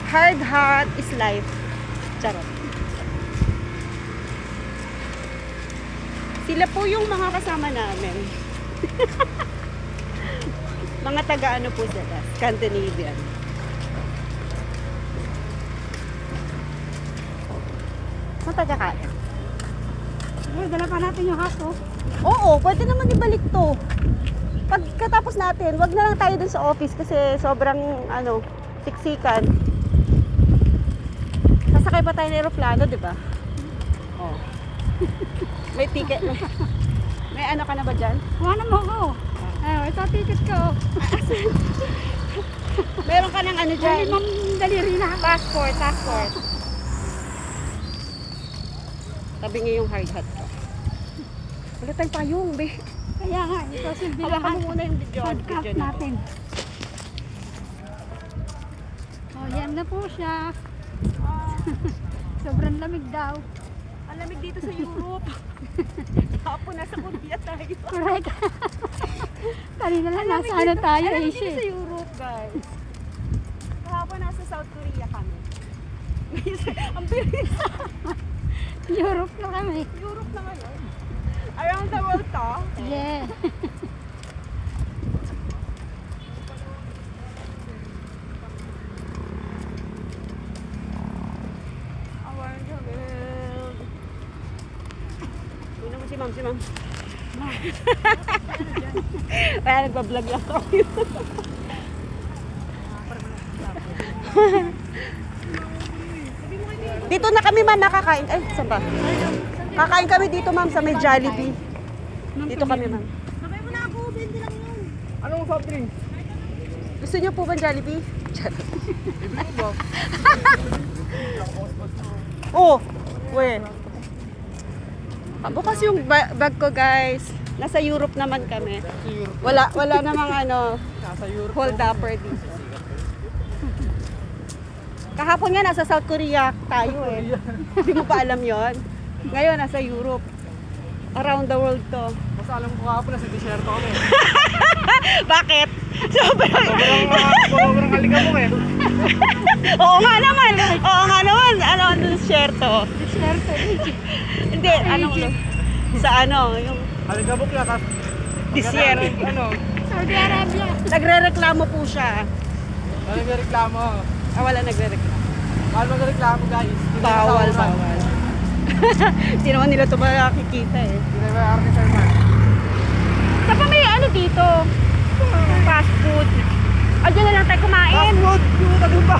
Hard hat is life. Charot. Sila po yung mga kasama namin. Mga taga ano po sila, Scandinavian. Saan taga kain? Dala pa natin yung haso. Oo, pwede naman ibalik to. Pagkatapos natin, wag na lang tayo dun sa office kasi sobrang ano, siksikan. Sasakay pa tayo ng aeroplano, di ba? Oh. May ticket. May ano ka na ba dyan? Kuha na mo ko. Ay, ito ticket ko. Meron ka ng ano dyan? Daliri na. Passport. Tabi nga yung hard hat ko. Wala tayong payong, be. Kaya nga, ito Hawakan silbilahan. mo muna yung video Podcast na to. natin. Oh, yan na po siya. Sobrang lamig daw. Ang lamig dito sa Europe. Hapon nasa Korea tayo. Correct. Kanina lang Ang lamig nasa ano dito- tayo, ang lamig Asia. dito sa Europe, guys. Kahapon nasa South Korea kami. Ang bilis. Europe na kami. Europe na ngayon. Around the world to. Yeah. Around the world. Una mo si ma'am. Kaya nagpa-vlog lang kami. Dito na kami ma'am nakakain. Ay, saan ba? Kakain kami dito ma'am sa may Jollibee. Dito kami ma'am. Sabay mo na ako, 20 lang yun. Anong soft drink? Gusto niyo po ba Jollibee? Ibig mo ba? Oh, we. Bukas yung bag ko guys. Nasa Europe naman kami. Sa Europe. Wala namang ano, Nasa Europe. hold upper dito. Kahapon nga nasa South Korea tayo eh. Hindi mo pa alam yon. Ngayon nasa Europe. Around the world to. Basta alam ko kahapon na sa desierto kami. Bakit? Sobrang... Sobrang alikabok eh. Oo nga naman. Ano ang desierto? Desierto. Hindi, sa ano, yung Alikabok na tapos desierto. ano? Saudi Arabia. Nagre-reklamo po siya. Ano yung reklamo? Wala nagre-reklamo. Bawal magreklamo guys. Bawal. Hindi naman nila ito makikita eh. Hindi na ba ni Sir Man? Saan pa may ano dito? Fast food. Diyan na lang tayo kumain. Fast food! Yung tabi pa!